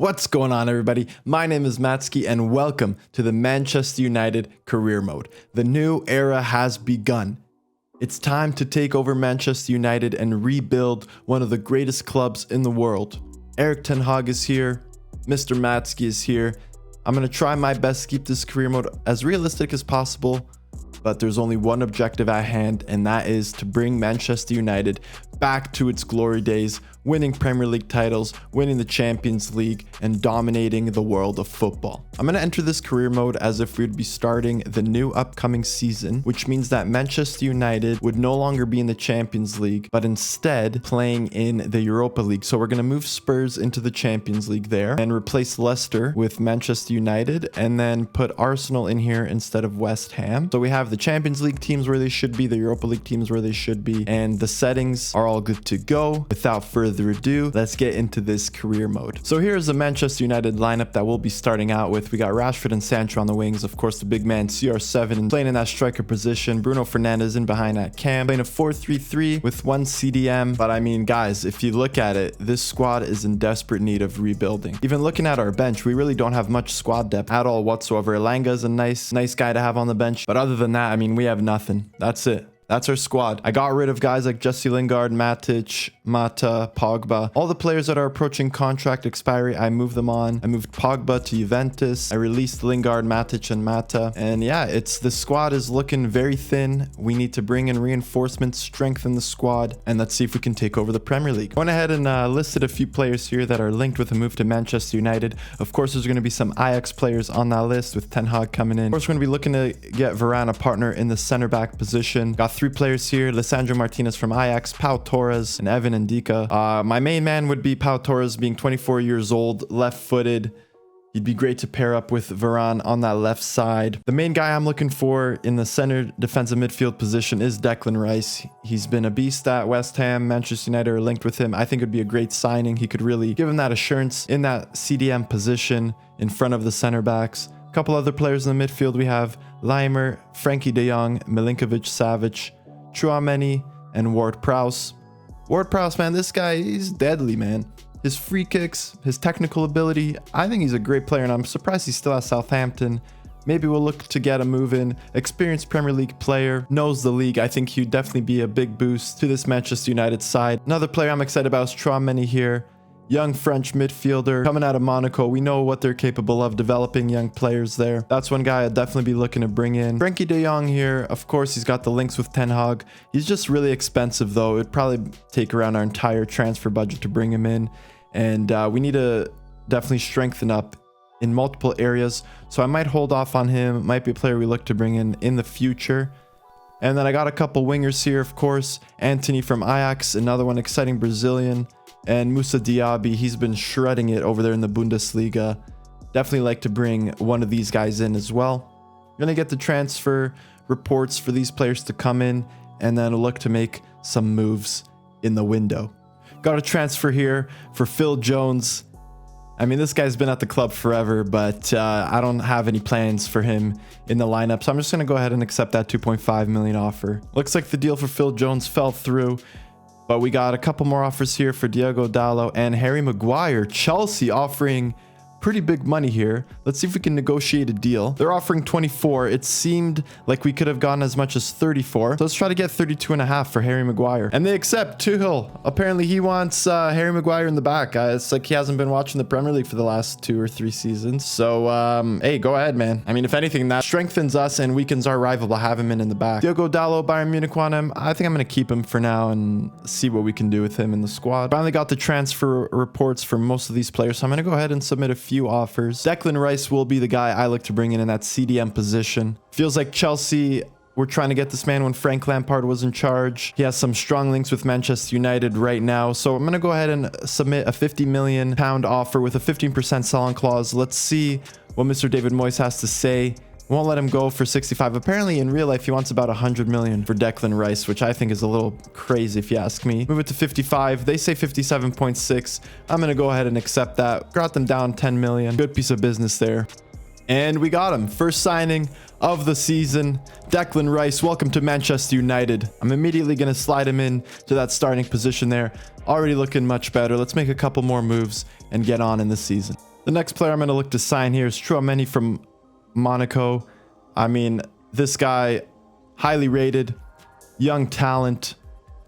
What's going on, everybody? My name is Matsky and welcome to the Manchester United career mode. The new era has begun. It's time to take over Manchester United and rebuild one of the greatest clubs in the world. Erik ten Hag is here. Mr. Matsky is here. I'm going to try my best to keep this career mode as realistic as possible, but there's only one objective at hand, and that is to bring Manchester United back to its glory days, winning Premier League titles, winning the Champions League, and dominating the world of football. I'm going to enter this career mode as if we'd be starting the new upcoming season, which means that Manchester United would no longer be in the Champions League, but instead playing in the Europa League. So we're going to move Spurs into the Champions League there and replace Leicester with Manchester United, and then put Arsenal in here instead of West Ham. So we have the Champions League teams where they should be, the Europa League teams where they should be, and the settings are all good to go. Without further ado, let's get into this career mode. So here's the Manchester United lineup that we'll be starting out with. We got Rashford and Sancho on the wings, of course the big man CR7 playing in that striker position, Bruno Fernandes in behind that cam, playing a 4-3-3 with one CDM. But I mean, guys, if you look at it, this squad is in desperate need of rebuilding. Even looking at our bench, we really don't have much squad depth at all whatsoever. Elanga is a nice guy to have on the bench, but other than that, I mean, we have nothing. That's it. That's our squad. I got rid of guys like Jesse Lingard, Matic, Mata, Pogba. All the players that are approaching contract expiry, I moved them on. I moved Pogba to Juventus. I released Lingard, Matic, and Mata. And yeah, the squad is looking very thin. We need to bring in reinforcements, strengthen the squad, and let's see if we can take over the Premier League. Went ahead and listed a few players here that are linked with a move to Manchester United. Of course, there's going to be some Ajax players on that list with Ten Hag coming in. Of course, we're going to be looking to get Varane a partner in the center back position. Got three players here: Lisandro Martinez from Ajax, Pau Torres, and Evan Ndika. My main man would be Pau Torres, being 24 years old, left-footed. He'd be great to pair up with Varane on that left side. The main guy I'm looking for in the center defensive midfield position is Declan Rice. He's been a beast at West Ham. Manchester United are linked with him. I think it would be a great signing. He could really give him that assurance in that CDM position in front of the center backs. A couple other players in the midfield. We have Leimer, Frankie de Jong, Milinkovic-Savic, Tchouaméni, and Ward-Prowse. Ward-Prowse, man, this guy, he's deadly, man. His free kicks, his technical ability, I think he's a great player, and I'm surprised he's still at Southampton. Maybe we'll look to get a move in. Experienced Premier League player, knows the league. I think he'd definitely be a big boost to this Manchester United side. Another player I'm excited about is Tchouaméni here. Young French midfielder coming out of Monaco. We know what they're capable of, developing young players there. That's one guy I'd definitely be looking to bring in. Frankie de Jong here, of course, he's got the links with Ten Hag. He's just really expensive, though. It'd probably take around our entire transfer budget to bring him in. And we need to definitely strengthen up in multiple areas. So I might hold off on him. Might be a player we look to bring in the future. And then I got a couple wingers here, of course. Anthony from Ajax, another one, exciting Brazilian. And Moussa Diaby, he's been shredding it over there in the Bundesliga. Definitely like to bring one of these guys in as well. Gonna get the transfer reports for these players to come in, and then look to make some moves in the window. Got a transfer here for Phil Jones. I mean, this guy's been at the club forever, but I don't have any plans for him in the lineup. So I'm just gonna go ahead and accept that 2.5 million offer. Looks like the deal for Phil Jones fell through. But we got a couple more offers here for Diogo Dalot and Harry Maguire. Chelsea offering pretty big money here. Let's see if we can negotiate a deal. They're offering 24. It seemed like we could have gotten as much as 34. So let's try to get 32.5 for Harry Maguire. And they accept. Tuchel, apparently he wants Harry Maguire in the back. It's like he hasn't been watching the Premier League for the last 2 or 3 seasons. So, hey, go ahead, man. I mean, if anything, that strengthens us and weakens our rival to have him in the back. Diogo Dalot, Bayern Munich want him. I think I'm going to keep him for now and see what we can do with him in the squad. Finally got the transfer reports for most of these players. So I'm going to go ahead and submit a few offers. Declan Rice will be the guy I look to bring in that CDM position. Feels like Chelsea were trying to get this man when Frank Lampard was in charge. He has some strong links with Manchester United right now. So I'm going to go ahead and submit a £50 million offer with a 15% sell-on clause. Let's see what Mr. David Moyes has to say. Won't let him go for 65. Apparently in real life he wants about 100 million for Declan Rice, which I think is a little crazy if you ask me. Move it to 55. They say 57.6. I'm gonna go ahead and accept that. Got them down 10 million. Good piece of business there. And we got him. First signing of the season. Declan Rice, welcome to Manchester United. I'm immediately going to slide him in to that starting position there. Already looking much better. Let's make a couple more moves and get on in the season. The next player I'm going to look to sign here is Tchouaméni from Monaco. I mean, this guy, highly rated, young talent.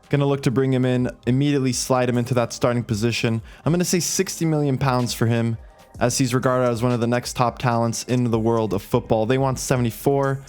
Going to look to bring him in, immediately slide him into that starting position. I'm going to say 60 million pounds for him, as he's regarded as one of the next top talents in the world of football. They want 74.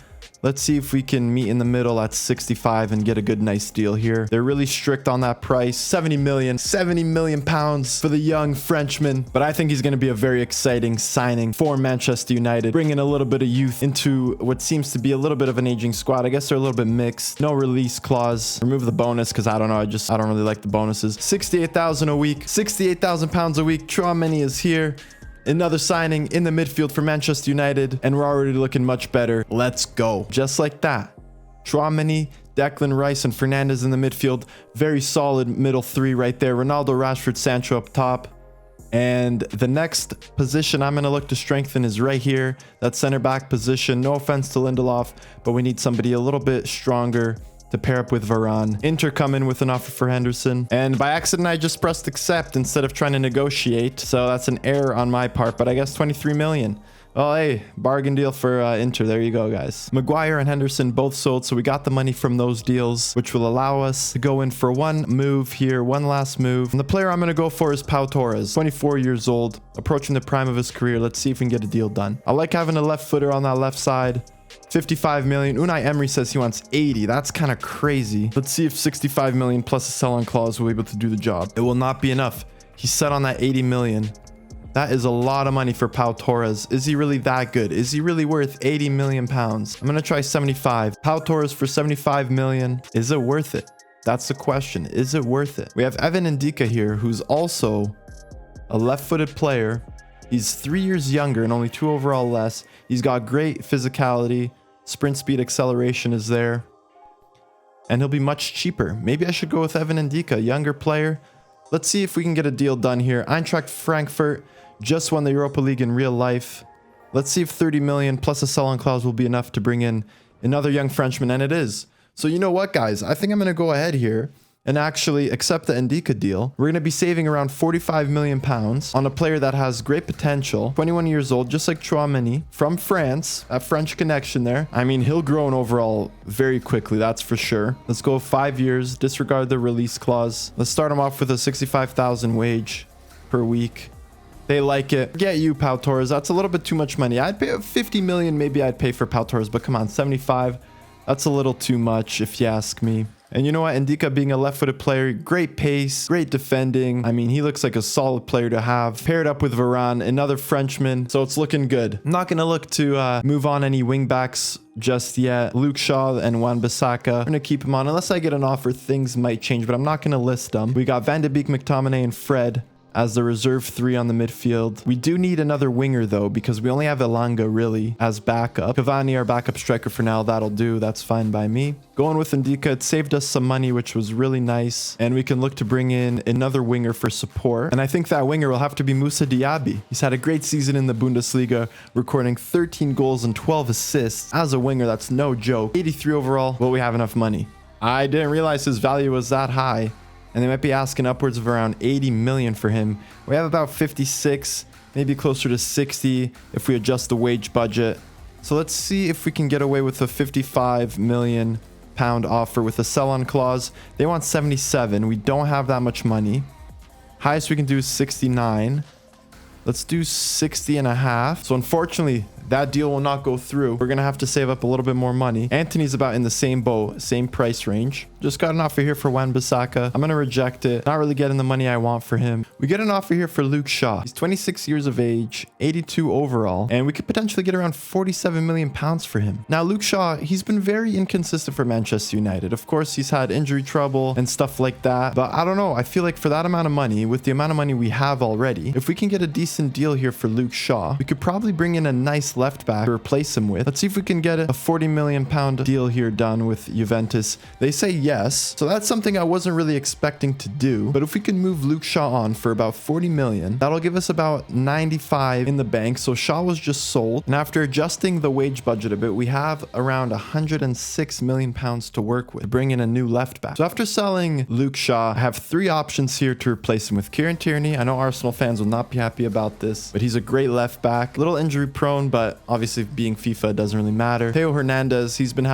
Let's see if we can meet in the middle at 65 and get a good, nice deal here. They're really strict on that price. 70 million pounds for the young Frenchman. But I think he's going to be a very exciting signing for Manchester United, bringing a little bit of youth into what seems to be a little bit of an aging squad. I guess they're a little bit mixed. No release clause. Remove the bonus because I don't know. I don't really like the bonuses. 68,000 a week, 68,000 pounds a week. Tchouaméni is here. Another signing in the midfield for Manchester United, and we're already looking much better. Let's go. Just like that. Tchouaméni, Declan Rice, and Fernandes in the midfield. Very solid middle three right there. Ronaldo, Rashford, Sancho up top. And the next position I'm going to look to strengthen is right here. That center back position. No offense to Lindelof, but we need somebody a little bit stronger to pair up with Varane. Inter come in with an offer for Henderson. And by accident, I just pressed accept instead of trying to negotiate. So that's an error on my part, but I guess 23 million. Well, hey, bargain deal for Inter. There you go, guys. Maguire and Henderson both sold, so we got the money from those deals, which will allow us to go in for one move here, one last move. And the player I'm going to go for is Pau Torres, 24 years old, approaching the prime of his career. Let's see if we can get a deal done. I like having a left footer on that left side. 55 million. Unai Emery says he wants 80. That's kind of crazy. Let's see if 65 million plus a sell-on clause will be able to do the job. It will not be enough. He's set on that 80 million. That is a lot of money for Pau Torres. Is he really that good? Is he really worth 80 million pounds? I'm going to try 75. Pau Torres for 75 million. Is it worth it? That's the question. Is it worth it? We have Evan Ndika here, who's also a left-footed player. He's 3 years younger and only 2 overall less. He's got great physicality. Sprint speed, acceleration is there. And he'll be much cheaper. Maybe I should go with Evan Ndika, younger player. Let's see if we can get a deal done here. Eintracht Frankfurt just won the Europa League in real life. Let's see if 30 million plus a sell-on clause will be enough to bring in another young Frenchman, and it is. So you know what, guys? I think I'm going to go ahead here and actually accept the Ndika deal. We're going to be saving around 45 million pounds on a player that has great potential. 21 years old, just like Tchouaméni, from France. A French connection there. I mean, he'll grow in overall very quickly, that's for sure. Let's go 5 years, disregard the release clause. Let's start him off with a 65,000 wage per week. They like it. Get you, Pau Torres. That's a little bit too much money. I'd pay 50 million, maybe I'd pay for Pau Torres, but come on, 75. That's a little too much if you ask me. And you know what? Ndika being a left-footed player, great pace, great defending. I mean, he looks like a solid player to have. Paired up with Varane, another Frenchman. So it's looking good. I'm not going to look to move on any wingbacks just yet. Luke Shaw and Wan-Bissaka. I'm going to keep him on. Unless I get an offer, things might change, but I'm not going to list them. We got Van de Beek, McTominay, and Fred as the reserve 3 on the midfield. We do need another winger though, because we only have Elanga really as backup. Cavani, our backup striker for now, that'll do. That's fine by me. Going with Ndika, it saved us some money, which was really nice. And we can look to bring in another winger for support. And I think that winger will have to be Moussa Diaby. He's had a great season in the Bundesliga, recording 13 goals and 12 assists. As a winger, that's no joke. 83 overall. Will we have enough money? I didn't realize his value was that high. And they might be asking upwards of around 80 million for him. We have about 56, maybe closer to 60 if we adjust the wage budget. So let's see if we can get away with a 55 million pound offer with a sell-on clause. They want 77. We don't have that much money. Highest we can do is 69. Let's do 60 and a half. So unfortunately, that deal will not go through. We're going to have to save up a little bit more money. Anthony's about in the same boat, same price range. Just got an offer here for Wan-Bissaka. I'm going to reject it. Not really getting the money I want for him. We get an offer here for Luke Shaw. He's 26 years of age, 82 overall, and we could potentially get around 47 million pounds for him. Now, Luke Shaw, he's been very inconsistent for Manchester United. Of course, he's had injury trouble and stuff like that, but I don't know. I feel like for that amount of money, with the amount of money we have already, if we can get a decent deal here for Luke Shaw, we could probably bring in a nice left back to replace him with. Let's see if we can get a 40 million pound deal here done with Juventus. They say yes. So that's something I wasn't really expecting to do. But if we can move Luke Shaw on for about 40 million, that'll give us about 95 in the bank. So Shaw was just sold. And after adjusting the wage budget a bit, we have around 106 million pounds to work with to bring in a new left back. So after selling Luke Shaw, I have 3 options here to replace him with. Kieran Tierney. I know Arsenal fans will not be happy about this, but he's a great left back. Little injury prone, but obviously being FIFA, it doesn't really matter. Theo Hernandez, he's been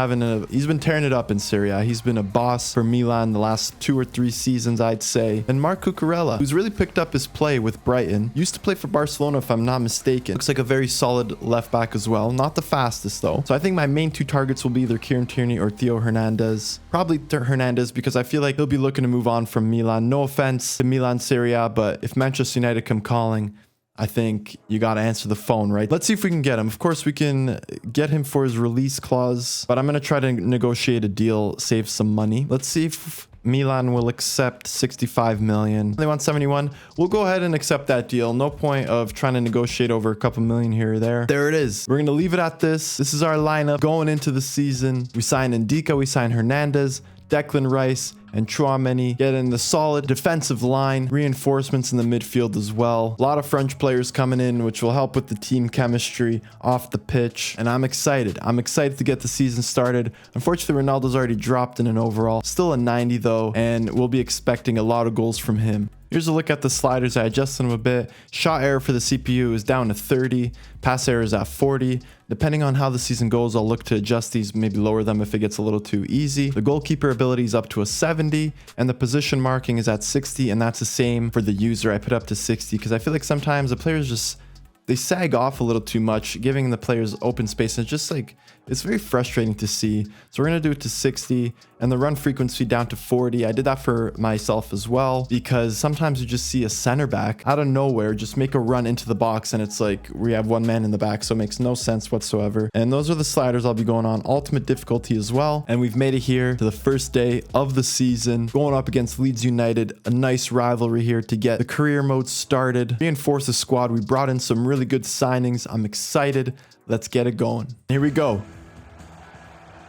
tearing it up in Serie A. He's been a boss for Milan the last 2 or 3 seasons, I'd say. And Marc Cucurella, who's really picked up his play with Brighton. Used to play for Barcelona, if I'm not mistaken. Looks like a very solid left back as well. Not the fastest though. So I think my main 2 targets will be either Kieran Tierney or Theo Hernandez. Probably Hernandez because I feel like he'll be looking to move on from Milan. No offense to Milan Serie A, but if Manchester United come calling, I think you got to answer the phone, right? Let's see if we can get him. Of course, we can get him for his release clause, but I'm going to try to negotiate a deal, save some money. Let's see if Milan will accept 65 million. They want 71. We'll go ahead and accept that deal. No point of trying to negotiate over a couple million here or there. There it is. We're going to leave it at this. This is our lineup going into the season. We sign Ndika, we sign Hernandez, Declan Rice, and Tchouaméni. Get in the solid defensive line, reinforcements in the midfield as well. A lot of French players coming in, which will help with the team chemistry off the pitch. And I'm excited. I'm excited to get the season started. Unfortunately, Ronaldo's already dropped in an overall. Still a 90 though, and we'll be expecting a lot of goals from him. Here's a look at the sliders. I adjusted them a bit. Shot error for the CPU is down to 30. Pass error is at 40. Depending on how the season goes, I'll look to adjust these, maybe lower them if it gets a little too easy. The goalkeeper ability is up to a 70, and the position marking is at 60, and that's the same for the user. I put up to 60 because I feel like sometimes the players just, they sag off a little too much, giving the players open space. And it's just like, it's very frustrating to see. So we're going to do it to 60 and the run frequency down to 40. I did that for myself as well, because sometimes you just see a center back out of nowhere just make a run into the box, and it's like we have 1 man in the back, so it makes no sense whatsoever. And those are the sliders I'll be going on. Ultimate difficulty as well. And we've made it here to the first day of the season, going up against Leeds United. A nice rivalry here to get the career mode started. Reinforce the squad. We brought in some really good signings. I'm excited. Let's get it going. Here we go.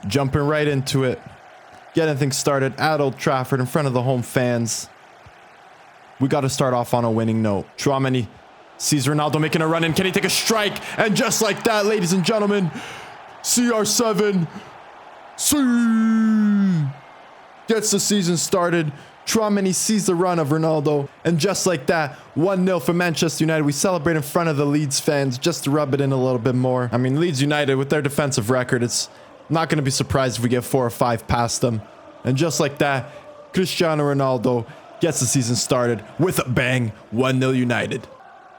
Jumping right into it. Getting things started at Old Trafford in front of the home fans. We got to start off on a winning note. Tchouaméni sees Ronaldo making a run in. Can he take a strike? And just like that, ladies and gentlemen, CR7 gets the season started. Tchouaméni sees the run of Ronaldo, and just like that, 1-0 for Manchester United. We celebrate in front of the Leeds fans just to rub it in a little bit more. I mean, Leeds United, with their defensive record, it's not going to be surprised if we get 4 or 5 past them. And just like that, Cristiano Ronaldo gets the season started with a bang. 1-0 United.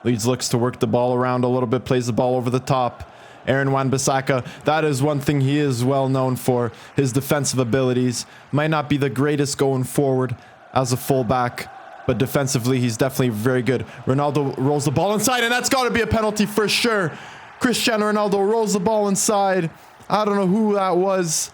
Leeds looks to work the ball around a little bit, plays the ball over the top. Aaron Wan-Bissaka, that is one thing he is well known for. His defensive abilities might not be the greatest going forward as a fullback, but defensively he's definitely very good. Ronaldo rolls the ball inside, and that's got to be a penalty for sure. Cristiano Ronaldo rolls the ball inside. I don't know who that was,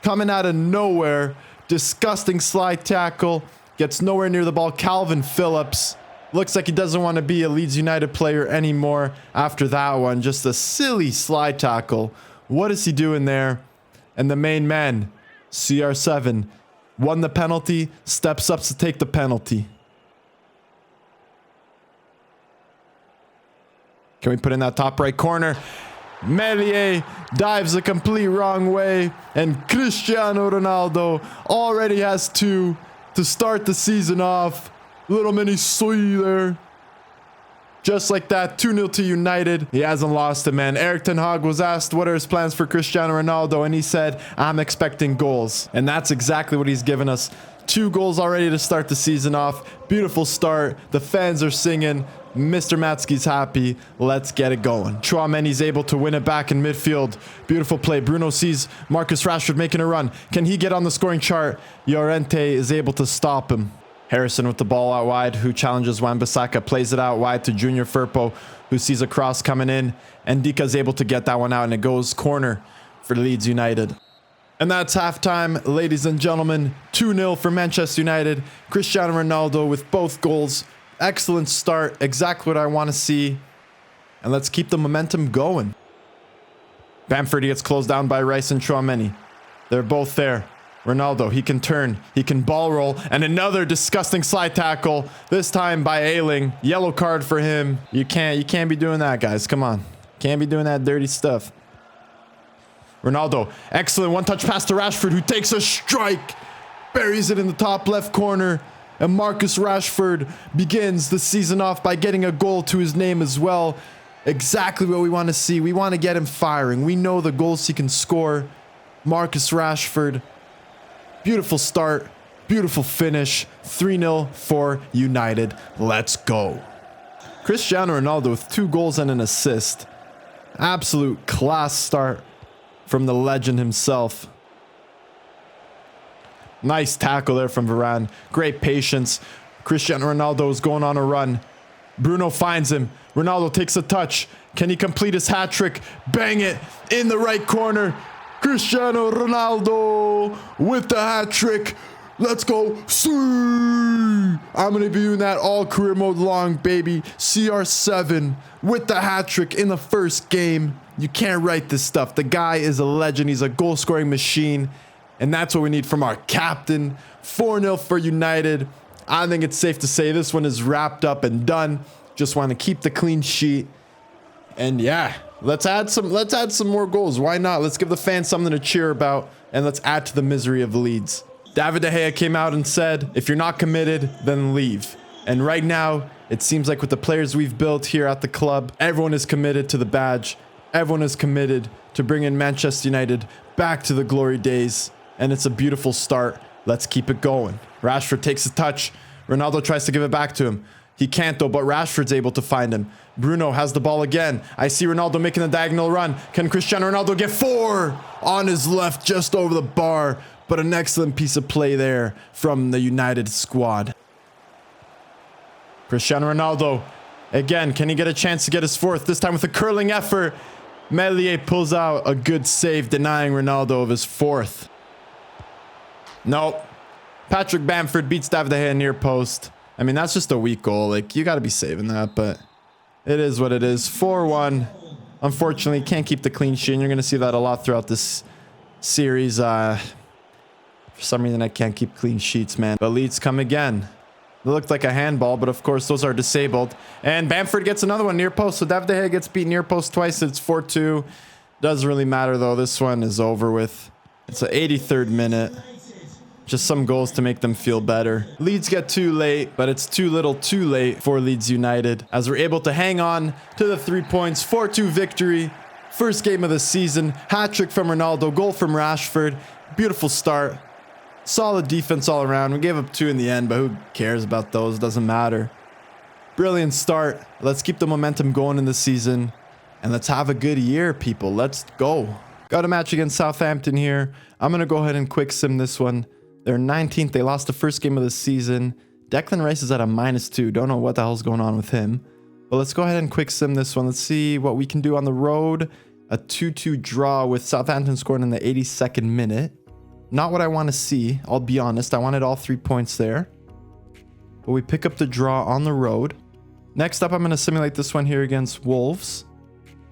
coming out of nowhere. Disgusting slide tackle. Gets nowhere near the ball. Calvin Phillips. Looks like he doesn't want to be a Leeds United player anymore after that one. Just a silly slide tackle. What is he doing there? And the main man, CR7, won the penalty, steps up to take the penalty. Can we put in that top right corner? Meslier dives the complete wrong way, and Cristiano Ronaldo already has 2 to start the season off. Little mini Sui there. Just like that, 2-0 to United. He hasn't lost it, man. Erik ten Hag was asked what are his plans for Cristiano Ronaldo, and he said, I'm expecting goals. And that's exactly what he's given us. 2 goals already to start the season off. Beautiful start. The fans are singing. Mr. Matsky's happy. Let's get it going. Tchouaméni's able to win it back in midfield. Beautiful play. Bruno sees Marcus Rashford making a run. Can he get on the scoring chart? Llorente is able to stop him. Harrison with the ball out wide, who challenges Wan-Bissaka, plays it out wide to Junior Firpo, who sees a cross coming in. And Ndika's able to get that one out, and it goes corner for Leeds United. And that's halftime, ladies and gentlemen. 2-0 for Manchester United. Cristiano Ronaldo with both goals. Excellent start. Exactly what I want to see. And let's keep the momentum going. Bamford gets closed down by Rice and Tchouaméni. They're both there. Ronaldo, he can turn, he can ball roll, and another disgusting slide tackle, this time by Ayling. Yellow card for him. You can't be doing that, guys. Come on. Can't be doing that dirty stuff. Ronaldo, excellent one-touch pass to Rashford, who takes a strike, buries it in the top left corner, and Marcus Rashford begins the season off by getting a goal to his name as well. Exactly what we want to see. We want to get him firing. We know the goals he can score. Marcus Rashford. Beautiful start, beautiful finish, 3-0 for United. Let's go. Cristiano Ronaldo with 2 goals and an assist. Absolute class start from the legend himself. Nice tackle there from Varane. Great patience. Cristiano Ronaldo is going on a run. Bruno finds him. Ronaldo takes a touch. Can he complete his hat trick? Bang it in the right corner. Cristiano Ronaldo with the hat trick. Let's go. See! I'm going to be doing that all career mode long, baby. CR7 with the hat trick in the first game. You can't write this stuff. The guy is a legend. He's a goal scoring machine. And that's what we need from our captain. 4-0 for United. I think it's safe to say this one is wrapped up and done. Just want to keep the clean sheet. And yeah. Let's add some more goals. Why not? Let's give the fans something to cheer about, and let's add to the misery of Leeds. David De Gea came out and said, if you're not committed, then leave. And right now, it seems like with the players we've built here at the club, everyone is committed to the badge. Everyone is committed to bringing Manchester United back to the glory days. And it's a beautiful start. Let's keep it going. Rashford takes a touch. Ronaldo tries to give it back to him. He can't though, but Rashford's able to find him. Bruno has the ball again. I see Ronaldo making the diagonal run. Can Cristiano Ronaldo get 4 on his left just over the bar? But an excellent piece of play there from the United squad. Cristiano Ronaldo. Again, can he get a chance to get his 4th? This time with a curling effort. Meslier pulls out a good save, denying Ronaldo of his 4th. Nope. Patrick Bamford beats David De Gea near post. I mean, that's just a weak goal. Like, you got to be saving that, but it is what it is. 4-1. Unfortunately, can't keep the clean sheet, and you're going to see that a lot throughout this series. For some reason, I can't keep clean sheets, man. But Leeds come again. It looked like a handball, but of course, those are disabled. And Bamford gets another one near post, so David De Gea gets beat near post twice. It's 4-2. Doesn't really matter, though. This one is over with. It's the 83rd minute. Just some goals to make them feel better. Leeds get too late, but it's too little too late for Leeds United, as we're able to hang on to the 3 points. 4-2 victory. First game of the season. Hat-trick from Ronaldo. Goal from Rashford. Beautiful start. Solid defense all around. We gave up 2 in the end, but who cares about those? Doesn't matter. Brilliant start. Let's keep the momentum going in the season. And let's have a good year, people. Let's go. Got a match against Southampton here. I'm going to go ahead and quick sim this one. They're 19th. They lost the first game of the season. Declan Rice is at a -2. Don't know what the hell's going on with him. But let's go ahead and quick sim this one. Let's see what we can do on the road. A 2-2 draw with Southampton scoring in the 82nd minute. Not what I want to see. I'll be honest. I wanted all 3 points there. But we pick up the draw on the road. Next up, I'm going to simulate this one here against Wolves.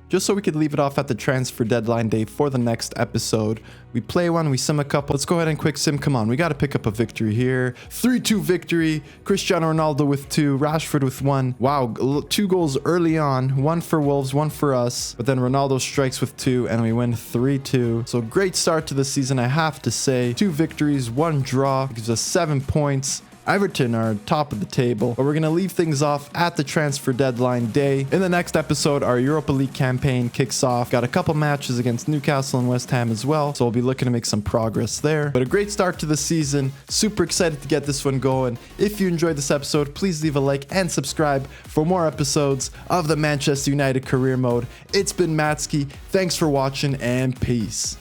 Just so we could leave it off at the transfer deadline day for the next episode. We play one, we sim a couple. Let's go ahead and quick sim. Come on, we got to pick up a victory here. 3-2 victory. Cristiano Ronaldo with 2, Rashford with 1. Wow, 2 goals early on. 1 for Wolves, 1 for us. But then Ronaldo strikes with 2 and we win 3-2. So great start to the season, I have to say. 2 victories, 1 draw. Gives us 7 points. Everton are top of the table, but we're going to leave things off at the transfer deadline day. In the next episode, our Europa League campaign kicks off. Got a couple matches against Newcastle and West Ham as well, so we'll be looking to make some progress there. But a great start to the season. Super excited to get this one going. If you enjoyed this episode, please leave a like and subscribe for more episodes of the Manchester United Career Mode. It's been Matsky. Thanks for watching and peace.